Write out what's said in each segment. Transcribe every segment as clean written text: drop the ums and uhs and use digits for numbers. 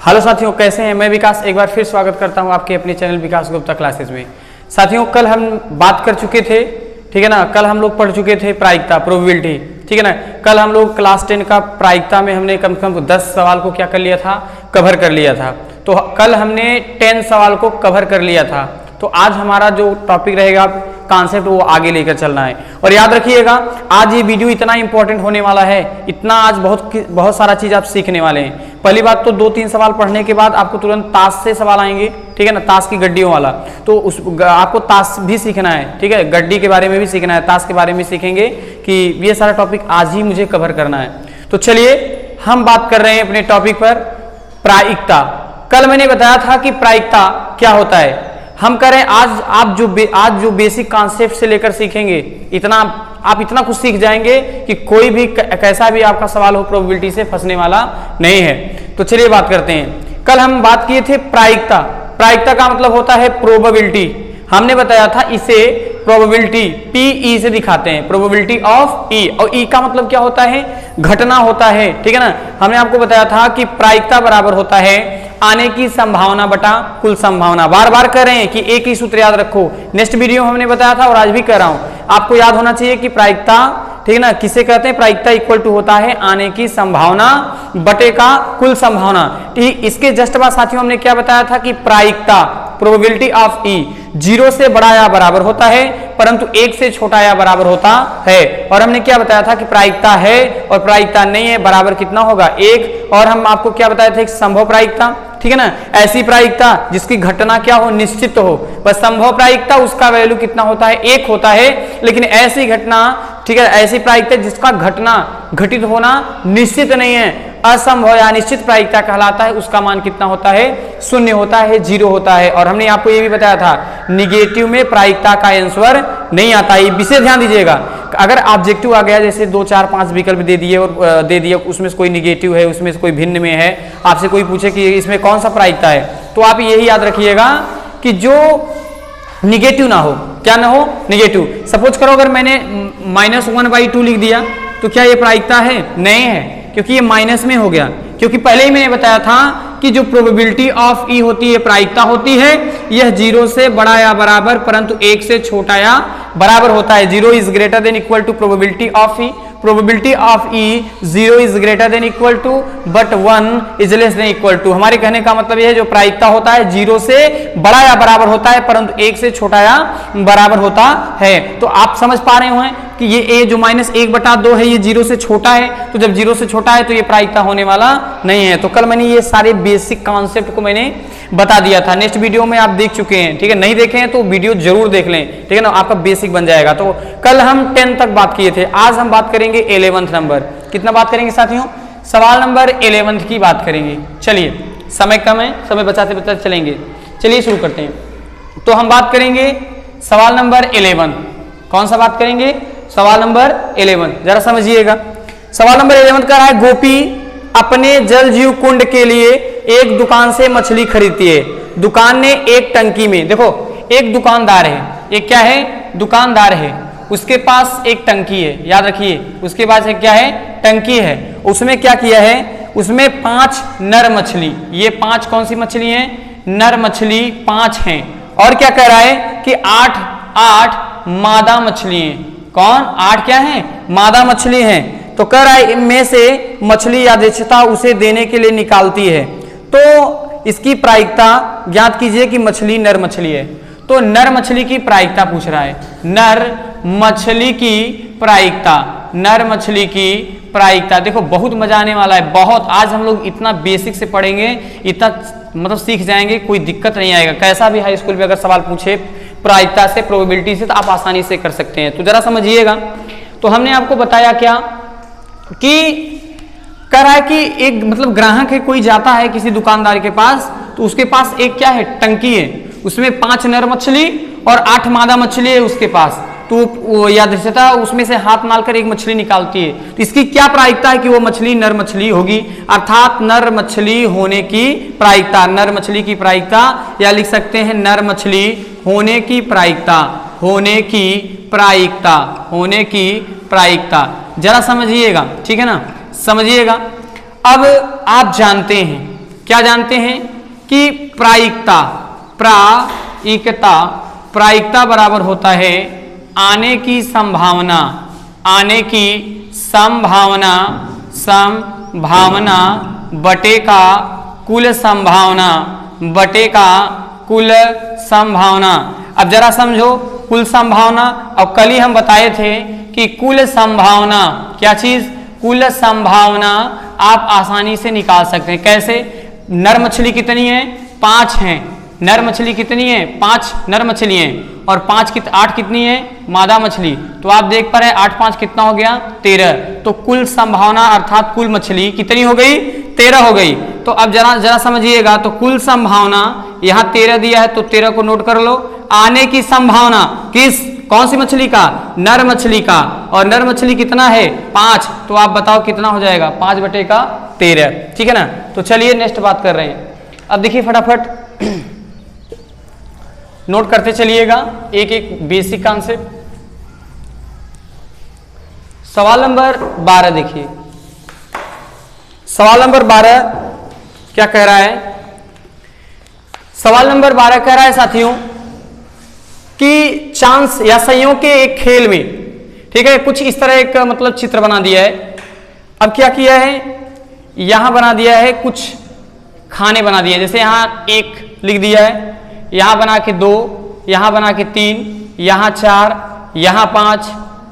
Hello साथियों, कैसे हैं? मैं विकास एक बार फिर स्वागत करता हूं आपके अपने चैनल विकास गुप्ता क्लासेस में। साथियों, कल हम बात कर चुके थे, ठीक है ना। कल हम लोग पढ़ चुके थे प्रायिकता, प्रोबेबिलिटी, ठीक है ना। कल हम लोग क्लास 10 का प्रायिकता में हमने कम से कम 10 सवाल को क्या कर लिया था, कवर कर लिया था। तो कल हमने 10 सवाल को कवर कर लिया था। तो आज हमारा जो टॉपिक रहेगा, कॉन्सेप्ट, वो आगे लेकर चलना है। और याद रखिएगा, आज ये वीडियो इतना इंपॉर्टेंट होने वाला है, इतना आज बहुत सारा चीज आप सीखने वाले हैं। पहली बात तो 2-3 सवाल पढ़ने के बाद आपको तुरंत ताश से सवाल आएंगे, ठीक है ना, ताश की गड्डियों वाला। तो आपको ताश भी सीखना है, ठीक है, गड्डी के बारे में भी सीखना है, ताश के बारे में सीखेंगे कि ये सारा टॉपिक आज ही मुझे कवर करना है। तो चलिए हम बात कर रहे हैं अपने टॉपिक पर, प्रायिकता। कल मैंने बताया था कि प्रायिकता क्या होता है। हम करें आज आप जो बेसिक कॉन्सेप्ट से लेकर सीखेंगे, आप इतना कुछ सीख जाएंगे कि कोई भी कैसा भी आपका सवाल हो, प्रोबेबिलिटी से फंसने वाला नहीं है। तो चलिए बात करते हैं। कल हम बात किए थे प्रायिकता। प्रायिकता का मतलब होता है प्रोबेबिलिटी। हमने बताया था इसे प्रोबेबिलिटी PE से दिखाते हैं, प्रोबेबिलिटी ऑफ E। और E का मतलब क्या होता है? घटना होता है, ठीक है ना। हमने आपको बताया था कि प्रायिकता बराबर होता है आने की संभावना बटा कुल संभावना। बार बार कर रहे हैं कि एक ही सूत्र याद रखो। नेक्स्ट वीडियो हमने बताया था और आज भी कर रहा हूं, आपको याद होना चाहिए कि प्रायिकता, ठीक है ना, किसे कहते हैं? प्रायिकता इक्वल टू होता है आने की संभावना बटे का कुल संभावना। ठीक इसके जस्ट बाद साथियों हमने क्या बताया था कि प्रायिकता, प्रोबेबिलिटी ऑफ E 0 से बड़ा या बराबर होता है, परंतु 1 से छोटा या बराबर होता है। और हमने क्या बताया था कि प्रायिकता है और प्रायिकता नहीं है, बराबर कितना होगा? 1। और हम आपको क्या बताया था? एक संभव प्रायिकता, ठीक है ना, ऐसी प्रायिकता जिसकी घटना क्या हो? निश्चित हो। बस संभव प्रायिकता, उसका वैल्यू कितना होता है? 1 होता है। लेकिन ऐसी घटना, ठीक है, ऐसी प्रायिकता जिसका घटना घटित होना निश्चित नहीं है, असंभव या निश्चित प्रायिकता कहलाता है, उसका मान कितना होता है? 0 होता है, 0 होता है। और हमने आपको ये भी बताया था, निगेटिव में प्रायिकता का आंसर नहीं आता। ये विशेष ध्यान दीजिएगा। अगर ऑब्जेक्टिव आ गया, जैसे 2, 4, 5 विकल्प दे दिए और दे दिए, उसमें से कोई निगेटिव है, उसमें से कोई भिन्न में है, आपसे कोई पूछे कि इसमें कौन सा प्रायिकता है, तो आप यही याद रखिएगा कि जो निगेटिव ना हो, क्या ना हो? निगेटिव। सपोज करो अगर मैंने -1/2 लिख दिया, तो क्या ये प्रायिकता है? नहीं है, क्योंकि ये माइनस में हो गया। क्योंकि पहले ही मैंने बताया था कि जो प्रोबेबिलिटी ऑफ E होती है, प्रायिकता होती है, यह 0 से बड़ा या बराबर परंतु 1 से छोटा या बराबर होता है। 0 is greater than equal to probability of E। Probability of E 0 is greater than equal to but 1 is less than equal to. हमारे कहने का मतलब यह है, जो प्रायिकता होता है 0 से बड़ा या बराबर होता है, परंतु 1 से छोटा या बराबर होता है। तो आप समझ पा रहे हो कि ये A जो -1/2 है, ये 0 से छोटा है। तो जब 0 से छोटा है तो ये प्रायिकता होने वाला नहीं है। तो कल मैंने ये सारे बेसिक कॉन्सेप्ट को मैंने बता दिया था। नेक्स्ट वीडियो में आप देख चुके हैं, ठीक है, नहीं देखे हैं तो वीडियो जरूर देख लें, ठीक है ना, आपका बेसिक बन जाएगा। तो कल हम 10 तक बात किए थे, आज हम बात करेंगे 11th नंबर। कितना बात करेंगे साथियों? सवाल नंबर 11th की बात करेंगे। चलिए, समय कम है, समय बचाते बचाते चलेंगे। चलिए शुरू करते हैं। तो हम बात करेंगे सवाल नंबर 11। कौन सा बात करेंगे? सवाल नंबर 11। जरा समझिएगा। सवाल नंबर 11 का है, गोपी अपने जल जीव कुंड के लिए एक दुकान से मछली खरीदती है। दुकान ने एक टंकी में, देखो एक दुकानदार है, एक क्या है? दुकानदार है, उसके पास एक टंकी है, याद रखिए, उसके पास एक क्या है? टंकी है। उसमें क्या किया है? उसमें 5 नर मछली, ये 5 कौन सी मछली हैं? नर मछली 5 हैं। और क्या कह रहा है कि 8 मादा मछली हैं। कौन? 8 क्या है? मादा मछली हैं। तो कह रहा है इनमें से मछली यादृच्छता उसे देने के लिए निकालती है, तो इसकी प्रायिकता ज्ञात कीजिए कि मछली नर मछली है। तो नर मछली की प्रायिकता पूछ रहा है, नर मछली की प्रायिकता, नर मछली की प्रायिकता। देखो बहुत मजा आने वाला है, बहुत। आज हम लोग इतना बेसिक से पढ़ेंगे, इतना मतलब सीख जाएंगे, कोई दिक्कत नहीं आएगा। कैसा भी हाई स्कूल में अगर सवाल पूछे प्रायिकता से, प्रोबेबिलिटी से, तो आप आसानी से कर सकते हैं। तो जरा समझिएगा। तो हमने आपको बताया क्या कि कह रहा है कि एक मतलब ग्राहक है, कोई जाता है किसी दुकानदार के पास, तो उसके पास एक क्या है? टंकी है, उसमें 5 नर मछली और 8 मादा मछली है उसके पास। तो यादृच्छता उसमें से हाथ मारकर एक मछली निकालती है। तो इसकी क्या प्रायिकता है कि वो मछली नर मछली होगी, अर्थात नर मछली होने की प्रायिकता, नर मछली की प्रायिकता, या लिख सकते हैं नर मछली होने की प्रायिकता, होने की प्रायिकता, होने की प्रायिकता। जरा समझिएगा, ठीक है ना, समझिएगा। अब आप जानते हैं क्या जानते हैं कि प्रायिकता बराबर होता है आने की संभावना, बटे का कुल संभावना, अब जरा समझो कुल संभावना। और कल ही हम बताए थे कि कुल संभावना क्या चीज, कुल संभावना आप आसानी से निकाल सकते हैं। कैसे? नर मछली कितनी है? 5 हैं। नर मछली कितनी है? 5 नर मछली हैं और 8 कितनी है? मादा मछली। तो आप देख पा रहे हैं 8 5 कितना हो गया? 13। तो कुल संभावना अर्थात कुल मछली कितनी हो गई? 13 हो गई। तो अब जरा समझिएगा, तो कुल संभावना यहाँ 13 दिया है तो 13 को नोट कर लो। आने की संभावना कौन सी मछली का? नर मछली का। और नर मछली कितना है? 5। तो आप बताओ कितना हो जाएगा? 5 बटे का 13। ठीक है ना। तो चलिए नेक्स्ट बात कर रहे हैं। अब देखिए फटाफट नोट करते चलिएगा एक एक बेसिक कॉन्सेप्ट। सवाल नंबर 12 देखिए। सवाल नंबर 12 क्या कह रहा है? सवाल नंबर 12 कह रहा है साथियों कि चांस या संयोग के एक खेल में, ठीक है, कुछ इस तरह एक मतलब चित्र बना दिया है। अब क्या किया है? यहां बना दिया है कुछ खाने बना दिए, जैसे यहां 1 लिख दिया है, यहां बना के 2, यहां बना के 3, यहां 4, यहां 5,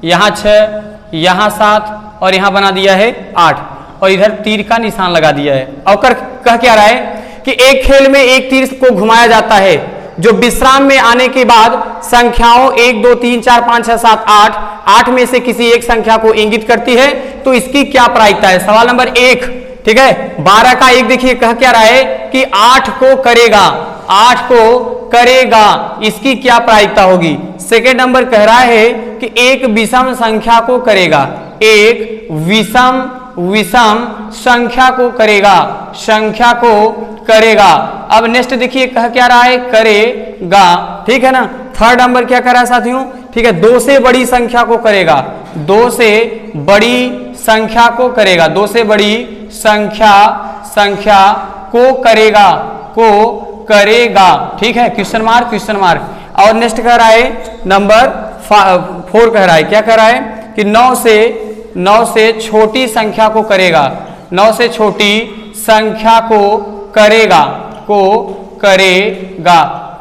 यहां 6, यहां 7 और यहां बना दिया है 8 और इधर तीर का निशान लगा दिया है। और कह क्या रहा है कि एक खेल में एक तीर को घुमाया जाता है जो विश्राम में आने के बाद संख्याओं 1 2 3 4 5 6 7 8 में से किसी एक संख्या को इंगित करती है, तो इसकी क्या प्रायिकता है? सवाल नंबर 1, ठीक है। 12 का 1 देखिए कह क्या रहा है कि 8 को करेगा, इसकी क्या प्रायिकता होगी? सेकेंड नंबर कह रहा है कि एक विषम संख्या को करेगा, एक विषम संख्या को करेगा। अब नेक्स्ट देखिए कह क्या रहा है? करेगा, ठीक है ना। थर्ड नंबर क्या कर रहा है साथियों? ठीक है, 2 से बड़ी संख्या को करेगा, 2 से बड़ी संख्या को करेगा, 2 से बड़ी संख्या को करेगा, ठीक है। Question mark. और नेक्स्ट कह रहा है नंबर 4 कह रहा है, क्या कह रहा है कि 9 से छोटी संख्या को करेगा, 9 से छोटी संख्या को करेगा।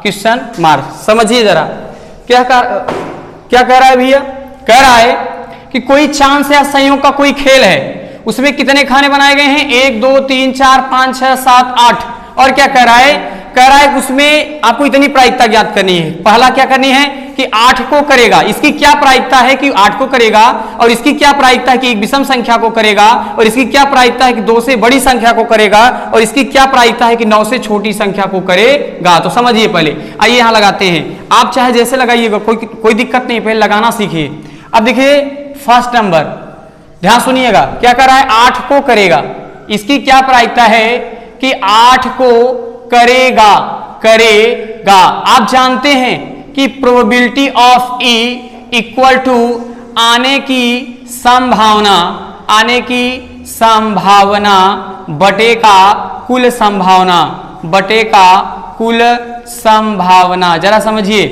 Question mark. समझिए जरा क्या कह रहा है भैया? कह रहा है कि कोई चांस या संयोग का कोई खेल है, उसमें कितने खाने बनाए गए हैं? 1 2 3 4 5 6 7 8। और क्या कह रहा है? कह रहा है कि उसमें आपको इतनी प्रायिकता ज्ञात करनी है। पहला क्या करनी है कि 8 को करेगा, इसकी क्या प्रायिकता है कि 8 को करेगा, और इसकी क्या प्रायिकता है कि एक विषम संख्या को करेगा, और इसकी क्या प्रायिकता है कि 2 से बड़ी संख्या को करेगा, और इसकी क्या प्रायिकता है कि 9 से छोटी संख्या को करेगा। तो समझिए पहले, आइए यहां लगाते हैं। आप चाहे जैसे लगाइएगा, कोई दिक्कत नहीं, पहले लगाना सीखिए। अब देखिए फर्स्ट नंबर, ध्यान सुनिएगा, क्या कर रहा है? 8 को करेगा, इसकी क्या प्रायिकता है कि 8 को करेगा। आप जानते हैं कि probability of E equal to आने की संभावना बटे का कुल संभावना, जरा समझिए।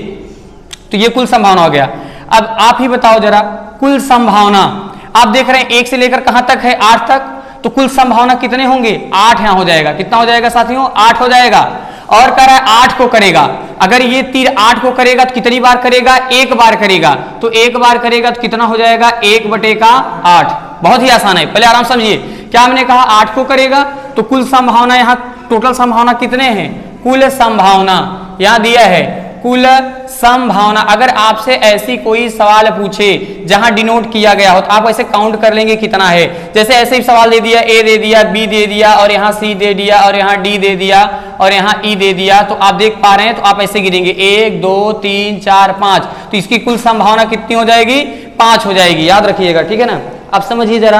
तो ये कुल संभावना हो गया। अब आप ही बताओ जरा, कुल संभावना आप देख रहे हैं 1 से लेकर कहां तक है? 8 तक। तो कुल संभावना कितने होंगे? 8 यहां हो जाएगा। कितना हो जाएगा साथियों? 8 हो जाएगा। और कह रहा है 8 को करेगा। अगर ये तीर 8 को करेगा तो कितनी बार करेगा? 1 बार करेगा। तो 1 बार करेगा तो कितना हो जाएगा? 1 बटे का 8। बहुत ही आसान है, पहले आराम समझिए। क्या हमने कहा? 8 को करेगा। तो कुल संभावना, यहां टोटल संभावना कितने हैं? कुल संभावना यहां दिया है, कुल संभावना। अगर आपसे ऐसी कोई सवाल पूछे जहां डिनोट किया गया हो तो आप ऐसे काउंट कर लेंगे कितना है। जैसे ऐसे ही सवाल दे दिया, ए दे दिया, बी दे दिया, और यहाँ सी दे दिया, और यहाँ डी दे दिया, और यहाँ ई दे दिया, तो आप देख पा रहे हैं। तो आप ऐसे गिरेंगे 1 2 3 4 5। तो इसकी कुल संभावना कितनी हो जाएगी? 5 हो जाएगी, याद रखिएगा, ठीक है ना। अब समझिए जरा,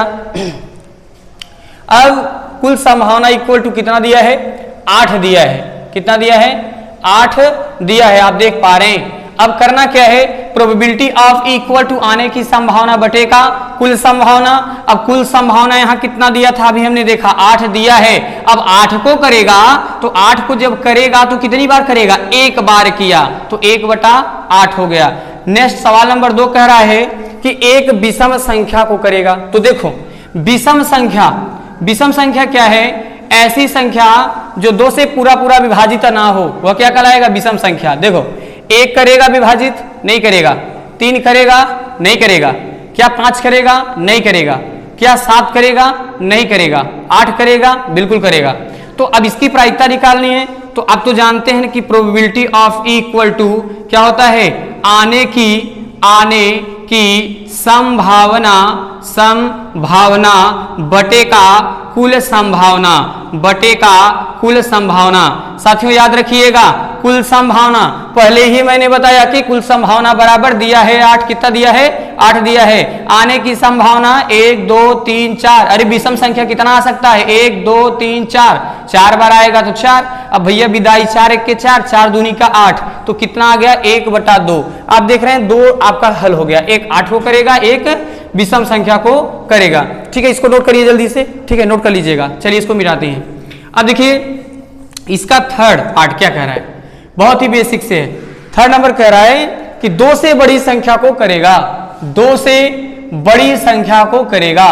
अब कुल संभावना इक्वल टू कितना दिया है? 8 दिया है। कितना दिया है? 8 दिया है। आप देख पा रहे हैं अब करना क्या है, प्रोबेबिलिटी ऑफ इक्वल टू आने की संभावना बटेगा कुल संभावना। अब कुल संभावना यहां कितना दिया था, अभी हमने देखा 8 दिया है। अब 8 को करेगा तो 8 को जब करेगा तो कितनी बार करेगा, एक बार किया तो 1/8 हो गया। नेक्स्ट सवाल नंबर 2 कह रहा है कि एक विषम संख्या को करेगा। तो देखो विषम संख्या क्या है, ऐसी संख्या जो 2 से पूरा विभाजित ना हो, वह क्या कहलाएगा, विषम संख्या। देखो 1 करेगा विभाजित, नहीं करेगा। 3 करेगा, नहीं करेगा। क्या 5 करेगा, नहीं करेगा। क्या 7 करेगा, नहीं करेगा। 8 करेगा, बिल्कुल करेगा। तो अब इसकी प्रायिकता निकालनी है। तो अब तो जानते हैं कि प्रोबेबिलिटी ऑफ इक्वल टू क्या होता है, आने की संभावना बटेका कुल संभावना। साथियों याद रखिएगा, कुल संभावना पहले ही मैंने बताया कि कुल संभावना बराबर दिया है 8। कितना दिया है, 8 दिया है। आने की संभावना 1 2 3 4। अरे विषम संख्या कितना आ सकता है, 1 2 3 4, 4 बार आएगा तो 4। अब भैया विदाई 4 1 के 4, 4 दूनी का 8, तो कितना आ गया, 1/2। आप देख रहे हैं 2 आपका हल हो गया। एक 8 को करेगा, एक विषम संख्या को करेगा। ठीक है, इसको नोट करिए जल्दी से। ठीक है, नोट कर लीजिएगा। चलिए इसको मिटाते हैं। अब देखिए इसका थर्ड पार्ट क्या कह रहा है, बहुत ही बेसिक से है। थर्ड नंबर कह रहा है कि 2 से बड़ी संख्या को करेगा, 2 से बड़ी संख्या को करेगा।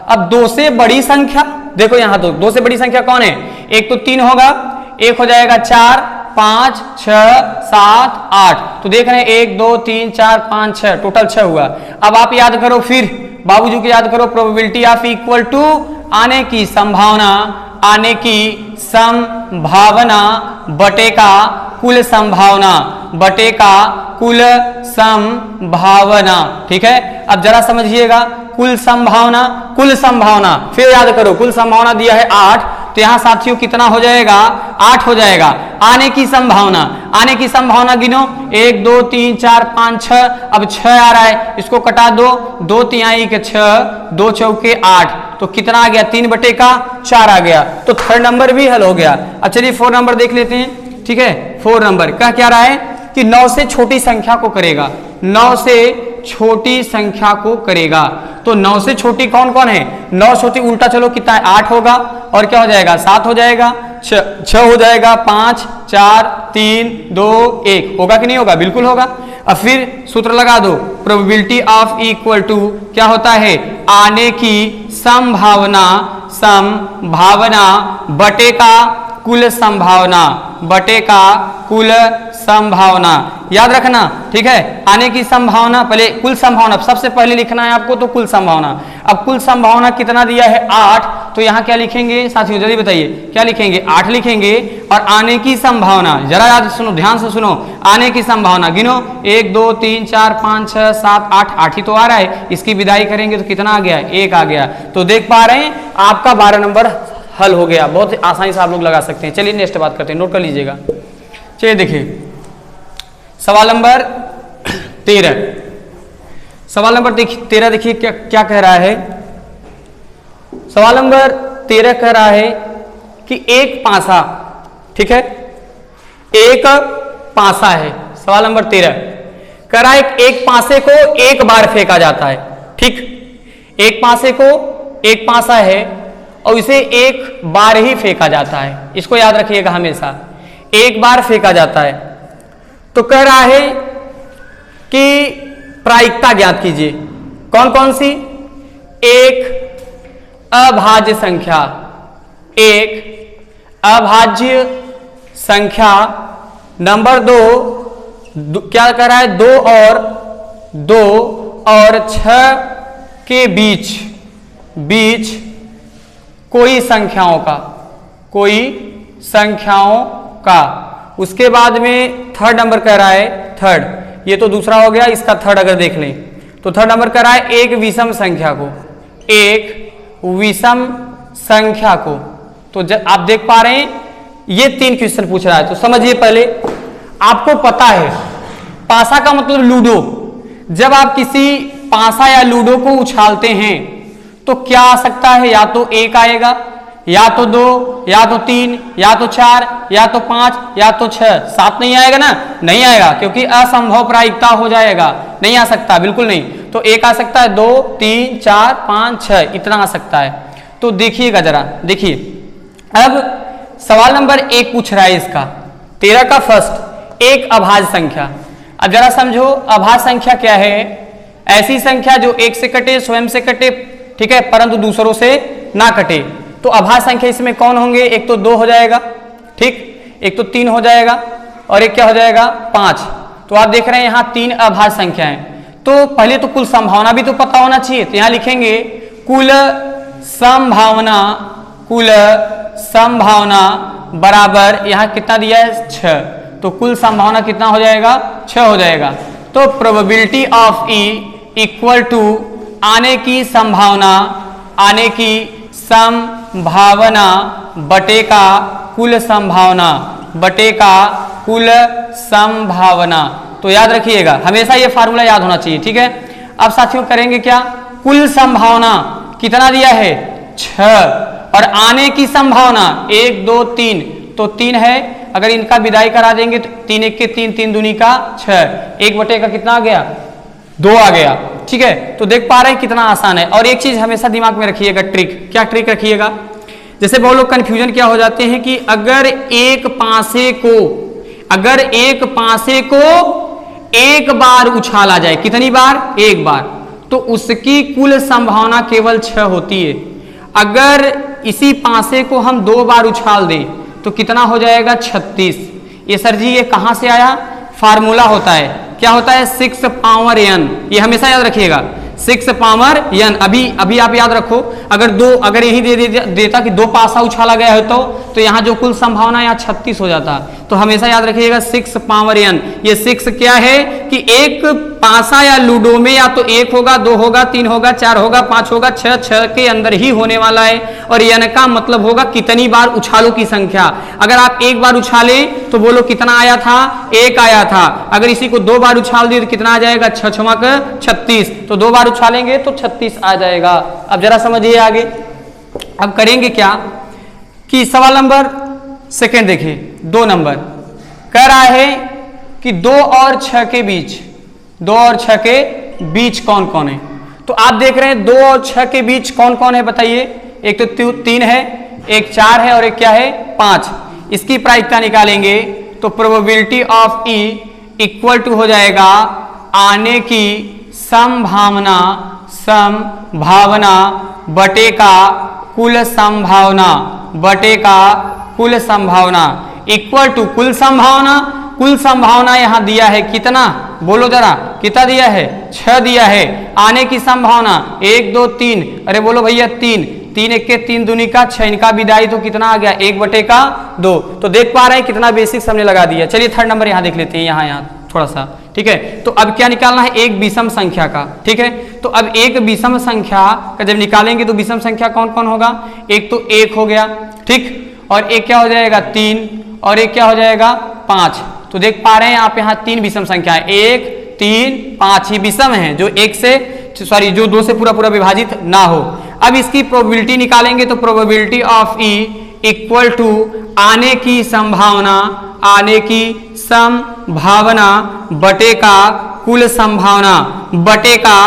अब 2 से बड़ी संख्या, देखो यहां तो 2 से बड़ी संख्या कौन है, एक तो 3 होगा, एक हो जाएगा 4 5 6 7 8। तो देख रहे हैं 1 2 3 4 5 6, टोटल 6 हुआ। अब आप याद करो, फिर बाबूजी को याद करो, प्रोबेबिलिटी ऑफ इक्वल टू आने की संभावना बटेका कुल संभावना। ठीक है, अब जरा समझिएगा, कुल संभावना फिर याद करो, कुल संभावना दिया है 8, तो यहां साथियों कितना हो जाएगा, 8 हो जाएगा। आने की संभावना गिनो, 1 2 3 4 5 6। अब 6 आ रहा है, इसको कटा दो, 2 तिहाई के 6, 2 चौके 8, तो कितना आ गया, 3/4 आ गया। तो थर्ड नंबर भी हल हो गया। अब चलिए 4 नंबर देख लेते हैं। ठीक है, 4 नंबर क्या रहा है कि 9 से छोटी संख्या को करेगा, 9 से छोटी संख्या को करेगा। तो 9 से छोटी कौन कौन है, 9 छोटी उल्टा चलो कितना है, 8 होगा, और क्या हो जाएगा, 7 हो जाएगा, 6 हो जाएगा, 5 4 3 2 1 होगा कि नहीं होगा, बिल्कुल होगा। अब फिर सूत्र लगा दो, प्रोबेबिलिटी ऑफ इक्वल टू क्या होता है, आने की संभावना बटेका कुल संभावना। याद रखना, ठीक है, आने की संभावना, पहले कुल संभावना सबसे पहले लिखना है आपको, तो कुल संभावना। अब कुल संभावना कितना दिया है, 8, तो यहां क्या लिखेंगे साथियों, जल्दी बताइए क्या लिखेंगे, 8 लिखेंगे। और आने की संभावना, जरा याद सुनो, ध्यान से सुनो, आने की संभावना गिनो, 1 2 3 4 5 6 7 8, 8 ही तो आ रहा है। इसकी विदाई करेंगे तो कितना आ गया, 1 आ गया। तो देख पा रहे हैं आपका 12 नंबर हल हो गया, बहुत आसानी से आप लोग लगा सकते हैं। चलिए नेक्स्ट बात करते हैं, नोट कर लीजिएगा। चलिए देखिए सवाल नंबर 13। सवाल नंबर 13 देखिए क्या कह रहा है। सवाल नंबर 13 कह रहा है कि एक पासा, ठीक है, एक पासा है। सवाल नंबर 13 कह रहा है एक पासे को एक बार फेंका जाता है। ठीक, एक पासे को, एक पासा है और इसे एक बार ही फेंका जाता है। इसको याद रखिएगा हमेशा, एक बार फेंका जाता है। तो कह रहा है कि प्रायिकता ज्ञात कीजिए। कौन कौन सी, एक अभाज्य संख्या, एक अभाज्य संख्या। नंबर 2 क्या कह रहा है, 2 और 6 के बीच कोई संख्याओं का। उसके बाद में थर्ड नंबर कह रहा है, थर्ड, ये तो दूसरा हो गया, इसका थर्ड अगर देख लें तो थर्ड नंबर कह रहा है एक विषम संख्या को। तो आप देख पा रहे हैं ये 3 क्वेश्चन पूछ रहा है। तो समझिए, पहले आपको पता है पासा का मतलब लूडो। जब आप किसी पासा या लूडो को उछालते हैं तो क्या आ सकता है, या तो 1 आएगा, या तो 2, या तो 3, या तो 4, या तो 5, या तो 6, 7 नहीं आएगा ना, नहीं आएगा क्योंकि असंभव प्रायिकता हो जाएगा, नहीं आ सकता, बिल्कुल नहीं। तो एक आ सकता है, 2, 3, 4, 5, 6 इतना आ सकता है। तो देखिएगा जरा, देखिए अब सवाल नंबर 1 पूछ रहा है इसका 13 का फर्स्ट, एक अभाज्य संख्या। अब जरा समझो अभाज्य संख्या क्या है, ऐसी संख्या जो एक से कटे, स्वयं से कटे, ठीक है, परंतु दूसरों से ना कटे। तो अभाज्य संख्या इसमें कौन होंगे, एक तो 2 हो जाएगा, ठीक, एक तो 3 हो जाएगा और एक क्या हो जाएगा 5। तो आप देख रहे हैं यहाँ 3 अभाज्य संख्या है। तो पहले तो कुल संभावना भी तो पता होना चाहिए, तो यहाँ लिखेंगे कुल संभावना, कुल संभावना बराबर यहाँ कितना दिया है 6, तो कुल संभावना कितना हो जाएगा 6 हो जाएगा। तो probability of E equal to आने की संभावना, आने की संभावना बटे का कुल संभावना, बटे का कुल संभावना। तो याद रखिएगा, हमेशा ये फार्मूला याद होना चाहिए, ठीक है। अब साथियों करेंगे क्या, कुल संभावना कितना दिया है 6 और आने की संभावना 1, 2, 3, तो 3 है, अगर इनका विदाई करा देंगे तो 3 1 के 3, 3 दूनी का 6, 1 बटे का कितना आ गया 2 आ गया, ठीक है। तो देख पा रहे हैं कितना आसान है। और एक चीज हमेशा दिमाग में रखिएगा, ट्रिक, क्या ट्रिक रखिएगा, जैसे बहुत लोग कंफ्यूजन क्या हो जाते हैं कि अगर एक पासे को, अगर एक पासे को एक बार उछाला जाए, कितनी बार, एक बार, तो उसकी कुल संभावना केवल 6 होती है। अगर इसी पासे को हम 2 बार उछाल दें तो कितना हो जाएगा 36। ये सर जी ये कहां से आया, फार्मूला होता है, क्या होता है 6 पावर n, ये हमेशा याद रखिएगा 6 पावर n। अभी आप याद रखो, अगर यही देता कि 2 पासा उछाला गया है तो यहाँ जो कुल संभावना यहाँ 36 हो जाता। तो हमेशा याद रखिएगा 6 पावर n। ये 6 क्या है कि एक पासा या लूडो में या तो 1 होगा, 2 होगा, 3 होगा, 4 होगा, 5 होगा, 6 के अंदर ही होने वाला है। और n का मतलब होगा कितनी बार उछालों की संख्या। अगर आप एक बार उछाले तो बोलो कितना आया था, 1 आया था। अगर इसी को 2 बार उछाल दिए तो कितना आ जाएगा 6 6 36, तो 2 बार उछालेंगे तो 36 आ जाएगा। अब जरा समझिए आगे, अब करेंगे क्या कि सवाल नंबर सेकंड देखिए, 2 नंबर कह रहा है कि 2 और 6 के बीच, 2 और 6 के बीच कौन कौन है। तो आप देख रहे हैं 2 और 6 के बीच कौन कौन है बताइए, एक तो 3 है, एक 4 है और एक क्या है 5। इसकी प्रायिकता निकालेंगे तो probability of E equal to हो जाएगा आने की संभावना, संभावना बटे का कुल संभावना, बटे का कुल संभावना इक्वल टू कुल संभावना। कुल संभावना यहां दिया है कितना, बोलो जरा कितना दिया है 6 दिया है। आने की संभावना 1 2 3, अरे बोलो भैया 3, 3 1 के 3 दूनी का 6, इनका विदाई तो कितना आ गया 1 बटे का 2। तो देख पा रहे हैं कितना बेसिक हमने लगा दिया। चलिए थर्ड नंबर यहां देख लेते हैं, यहाँ थोड़ा सा, ठीक है। तो अब क्या निकालना है, एक विषम संख्या का, ठीक है। तो अब एक विषम संख्या का जब निकालेंगे तो विषम संख्या कौन कौन होगा, एक तो 1 हो गया, ठीक, और एक क्या हो जाएगा 3 और एक क्या हो जाएगा 5। तो देख पा रहे हैं आप यहाँ 3 विषम संख्या है, 1 3 5 ही विषम है, जो 1 से सॉरी जो 2 से पूरा पूरा विभाजित ना हो। अब इसकी प्रोबेबिलिटी निकालेंगे तो probability of E equal to आने की संभावना, आने की संभावना बटे का कुल संभावना, बटे का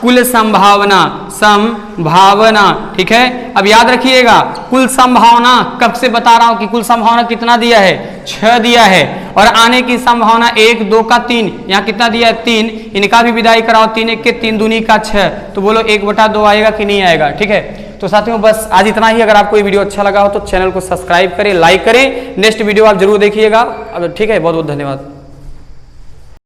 कुल संभावना, संभावना, ठीक है। अब याद रखिएगा कुल संभावना कब से बता रहा हूं कि कुल संभावना कितना दिया है 6 दिया है, और आने की संभावना 1 2 का 3, यहाँ कितना दिया है 3, इनका भी विदाई कराओ 3 1 के 3 दूनी का 6, तो बोलो 1 बटा 2 आएगा कि नहीं आएगा, ठीक है। तो साथियों बस आज इतना ही। अगर आपको ये वीडियो अच्छा लगा हो तो चैनल को सब्सक्राइब करें, लाइक करें, नेक्स्ट वीडियो आप जरूर देखिएगा, ठीक है। बहुत बहुत धन्यवाद।